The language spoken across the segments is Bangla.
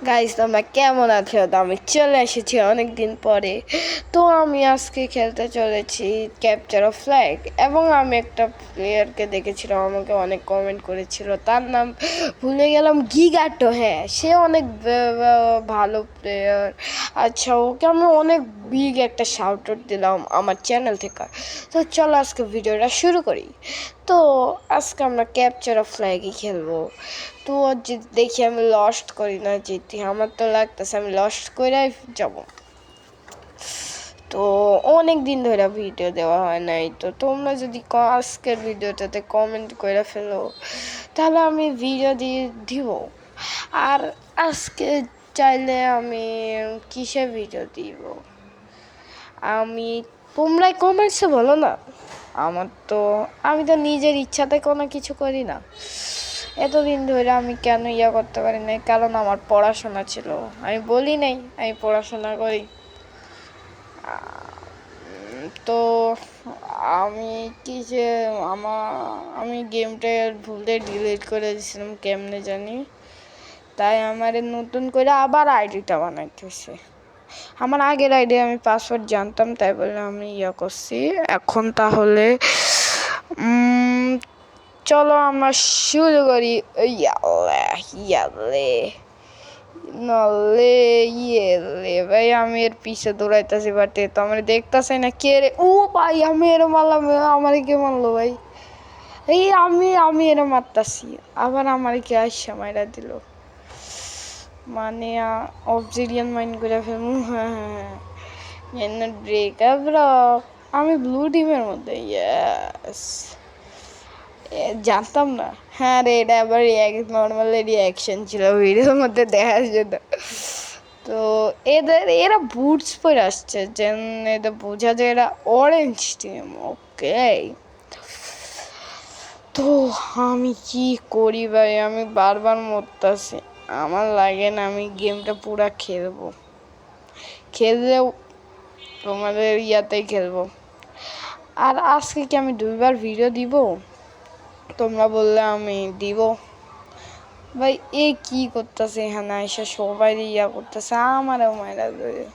গাইস তোমরা কেমন আছো? তো আমি চলে এসেছি অনেক দিন পরে। তো আমি আজকে খেলতে চলেছি ক্যাপচার অফ ফ্ল্যাগ, এবং আমি একটা প্লেয়ারকে দেখেছিলাম, আমাকে অনেক কমেন্ট করেছিল, তার নাম ভুলে গেলাম, গিগাটো। হ্যাঁ, সে অনেক ভালো প্লেয়ার। আচ্ছা, ওকে আমি অনেক বিগ একটা শাউট আউট দিলাম আমার চ্যানেল থেকে। তো চলো আজকে ভিডিওটা শুরু করি। তো আজকে আমরা ক্যাপচার অফ ফ্ল্যাগই খেলবো। তো যদি দেখি আমি লস্ট করি না যেতে, আমার তো লাগতেছে আমি লস্ট করে যাব। তো অনেক দিন ধরে ভিডিও দেওয়া হয় নাই, তো তোমরা যদি আজকের ভিডিওটাতে কমেন্ট করে ফেলো তাহলে আমি ভিডিও দিয়ে দিব। আর আজকে চাইলে আমি কিসে ভিডিও দিব আমি তোমরাই কমেন্টসে বলো না। আমি তো নিজের ইচ্ছাতে কোনো কিছু করি না। এতদিন ধরে আমি কেন করতে পারি নাই, কারণ আমার পড়াশোনা ছিল। আমি বলি নাই আমি পড়াশোনা করি। তো আমি কি যে আমি গেমটা ভুলে ডিলিট করে দিয়েছিলাম কেমনে জানি, তাই আমার নতুন করে আবার আইডিটা বানাইতেছে। আমার আগের আইডি আমি পাসওয়ার্ড জানতাম, তাই বলে আমি করছি। এখন তাহলে চলো আমরা শুরু করি। নলে ভাই, আমি এর পিছে দৌড়াইতেছি, বাট তো আমার দেখতেছে না। কে রে? ও ভাই, আমি এর মারলাম, আমার কে মারলো ভাই? আমি এর মারতাছি, আবার আমার কে আসছে মাইরা দিল। মানে অবজিডিয়ান মাইন্ড করে ফেলবো। হ্যাঁ, ব্রেকআপ রক। আমি ব্লু টিমের মধ্যে, ইয়েস। জানতাম না। হ্যাঁ রে, এটা আবার নর্মাল রিয়াকশন ছিল, ভিডিওর মধ্যে দেখার জন্য। তো এরা বুটস পরে আসছে, যেন এটা বোঝা যায় এরা অরেঞ্জ টিম। ওকে, তো আমি কি করি ভাই? আমি বারবার মরতাছি। আমার লাগে না আমি গেমটা পুরা খেললেও তোমাদের ইয়াতেই খেলবো। আর আজকে কি আমি 2বার ভিডিও দিব? তোমরা বললে আমি দিব। ভাই এ কি করতেছে এখানে এসে? সবাই করতেছে, আমারও মায়েরা ধরে।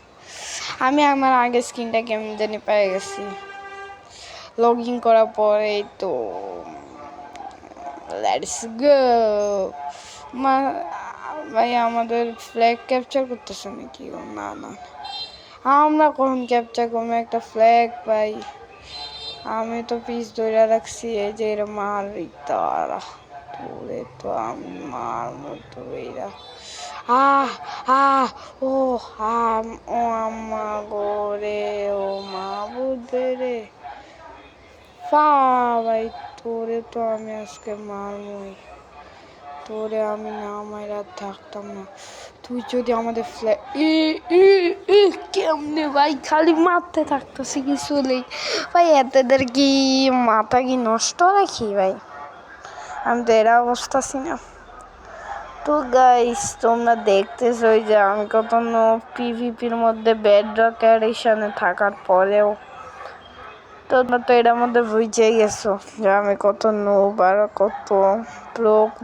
আমি আমার আগের স্ক্রিনটা কেমন জানি পেয়ে গেছি লগ ইন করার পরে। তো লেটস গো। ভাই আমাদের ফ্ল্যাগ ক্যাপচার করতেছে নাকি? না না, আমরা কখন ক্যাপচার করবো একটা ফ্ল্যাগ ভাই? আমি তো পিস ধরে রাখছি, এই যে এরা মারবি তারা। তোরে তো আমি মারবো তো এরা। আহ আহ ও ও আম্মা গোরে, ও মা বুঝে রে। ভাই তোরে তো আমি আজকে মারবই। তোরে আমি না মাইরা থাকতাম না। তুই যদি আমাদের কেমনে ভাই খালি মারতে থাকতেছি কিছু নেই ভাই। এতদের কি মাথা কি নষ্ট রাখি ভাই? আমি তো এরা অবস্থাছি না। তো গাইস তোমরা দেখতেছো যে আমি কত পিভিপির মধ্যে বেডরক এডিশনে থাকার পরেও তোমরা তো এটার মধ্যে বুঝেই গেছো যে আমি কত নোব আর কত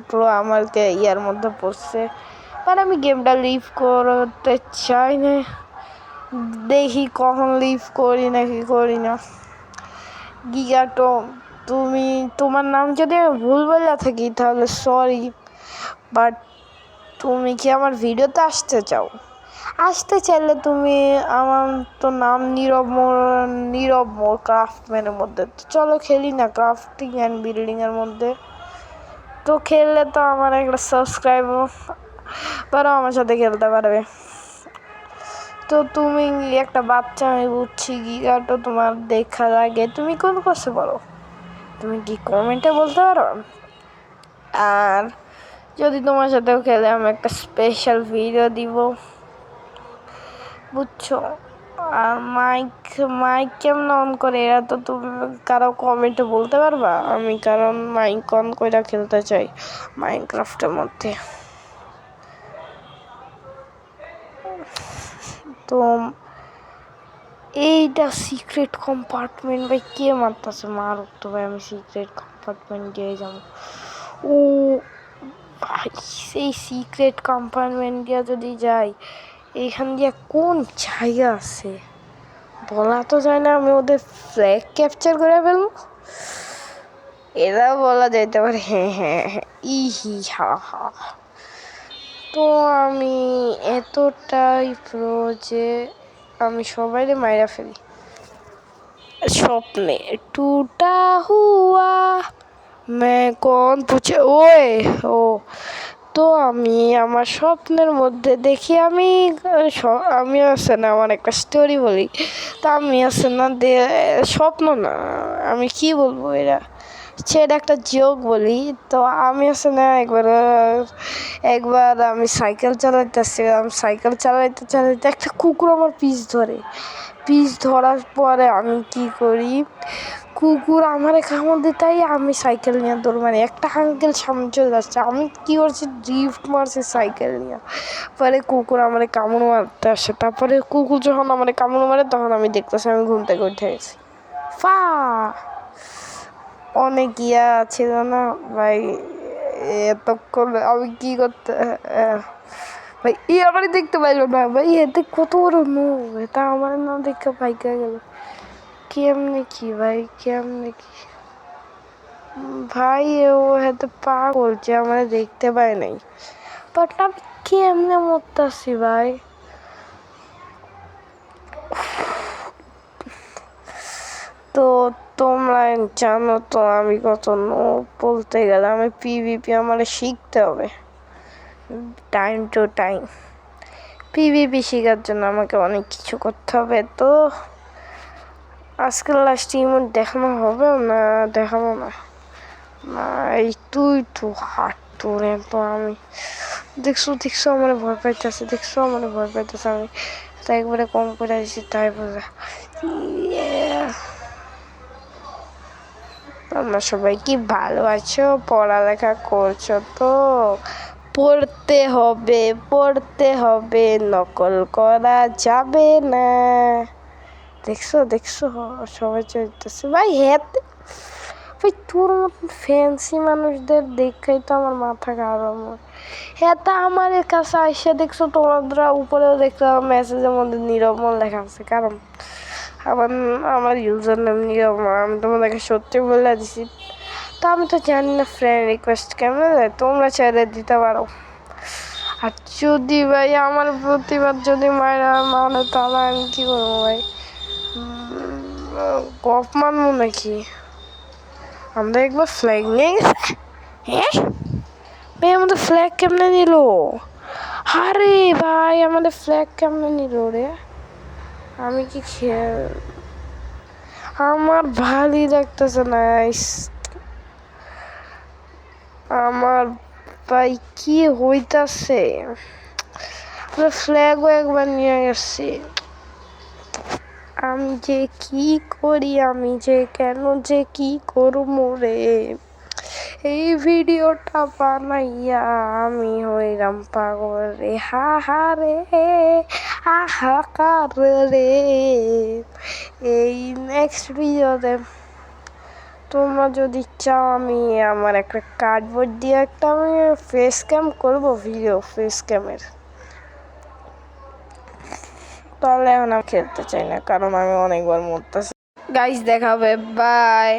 প্রো আমাকে ইয়ার মধ্যে পড়ছে। মানে আমি গেমটা লিভ করতে চাই না, দেখি কখন লিভ করি নাকি করি না। গিগাটো, তোমার নাম যদি আমি ভুল বলে থাকি তাহলে সরি, বাট তুমি কি আমার ভিডিওতে আসতে চাও? আসতে চাইলে তুমি, আমার তো নাম নীরব মোর ক্রাফটম্যানের মধ্যে। তো চলো খেলি না ক্রাফটিং অ্যান্ড বিল্ডিংয়ের মধ্যে। তো খেললে তো আমার একটা সাবস্ক্রাইবারও আমার সাথে খেলতে পারবে। তো তুমি একটা বাচ্চা, আমি বুঝছি গিগাটো তোমার দেখা লাগে। তুমি কোন ক্লাসে পড়ো? তুমি কি কমেন্টে বলতে পারো? আর যদি তোমার সাথেও খেলে আমি একটা স্পেশাল ভিডিও দিব, বুঝছো? আর মাইক কেমন অন করে এরা তো তুমি কারো কমেন্টে বলতে পারবা? আমি কারণ মাইক অন করে খেলতে চাই মাইনক্রাফটের মধ্যে। তো এইটা সিক্রেট কম্পার্টমেন্ট ভাই, কে মারতেছে? মারুক তো ভাই, আমি সিক্রেট কম্পার্টমেন্ট দিয়ে যাবো। ও ভাই সেই সিক্রেট কম্পার্টমেন্ট দিয়ে যদি যাই, এইখান দিয়ে কোন জায়গা আছে বলা তো যায় না, আমি ওদের ফ্ল্যাগ ক্যাপচার করে ফেলবো, এটাও বলা যাইতে পারে। হ্যাঁ হ্যাঁ হ্যাঁ, ইহি হা হা। তো আমি এতটাই প্রো যে আমি সবাইরে মাইরা ফেলি স্বপ্নে। টুটা হুয়া মে কোন পুছে ওয়ে ও। তো আমি আমার স্বপ্নের মধ্যে দেখি আমি আছে না, আমার একটা স্টোরি বলি। তা আমি আছে না স্বপ্ন না, আমি কি বলবো, এটা একটা জোক বলি। তো আমি আছে না একবার আমি সাইকেল চালাইতেছিলাম, সাইকেল চালাইতে চালাইতে একটা কুকুর আমার পিস ধরার পরে আমি কি করি, কুকুর আমারে কামড় দিতেই আমি সাইকেল নিয়ে দৌড় মারি। একটা আঙ্কেল সামনে চলে যাচ্ছে, আমি কি করছি, ড্রিফট মারছি সাইকেল নিয়ে। পরে কুকুর আমারে কামড় মারতে আসে, তারপরে কুকুর যখন আমারে কামড় মারে তখন আমি দেখতেছি আমি ঘুম থেকে উঠে গেছি। ফা অনেক ছিল না ভাই, এতক্ষণ আমি কি করতে ভাই আমারই দেখতে পাইলো না ভাই, এতে কত বড় মুখ, এটা আমার না দেখে পাইকা গেল। কেমনে কি ভাই, কেমনে কি ভাই, ও হাতে পাগল যে আমার দেখতে পায় নাই, বাট আমি কেমনে মরতাছি ভাই। তো তোমরা জানো তো আমি কত বলতে গেলে আমি পিভিপি আমার শিখতে হবে টাইম টু টাইম। পিভিপি শেখার জন্য আমাকে অনেক কিছু করতে হবে। তো আজকের লাস্ট ইমোট দেখানো হবে না, দেখাবো না এই তুই তো হাট তোরে। তো আমি দেখছো আমার ভয় পাইতেছে, আমি তাই একবারে কম করে আসছি, তাই বলে তোমরা সবাই কি ভালো আছো, পড়ালেখা করছো তো? পড়তে হবে, নকল করা যাবে না। দেখছো সবাই চলতেছে ভাই। হ্যাঁ ভাই, তোর মতন ফ্যান্সি মানুষদের দেখাই তো আমার মাথা খারাপ হয়। হ্যাঁ তা আমার কাছে আইসা দেখছো, তোমরা উপরেও দেখলাম মেসেজের মধ্যে নীরবমল লেখা আছে, কারণ আমার ইউজার নেম নীরবমল, আমি তোমাদেরকে সত্যি বলে দিছি। তা আমি তো জানি না ফ্রেন্ড রিকোয়েস্ট কেমন যায়, তোমরা চাইলে দিতে পারো। আর যদি ভাই আমার প্রতিবাদ যদি মানে তাহলে আমি কি করবো ভাই, গপ মানবো নাকি? আমরা একবার ফ্ল্যাগ নিয়ে গেছি। হ্যাঁ ভাই, আমাদের ফ্ল্যাগ কেমনে নিল? আরে ভাই আমাদের ফ্ল্যাগ কেমনে নিল রে? আমি কি আমার ভালোই লাগতেছে না। আমার ভাই কি হইতাছে, ফ্ল্যাগও একবার নিয়ে গেছি। আমি যে কি করি, আমি যে কেন যে কি করবো রে, এই ভিডিওটা বানাইয়া আমি হইলাম পাগল রে, হা হা রে, আহাকার রে। এই নেক্সট ভিডিওতে তোমরা যদি চাও আমি আমার একটা কার্ডবোর্ড দিয়ে একটা আমি ফেস ক্যাম করবো, ভিডিও ফেস ক্যামের, তাহলে এখন আমি খেলতে চাই না, কারণ আমি অনেকবার মরতেছি। গাইস দেখা হবে, বাই।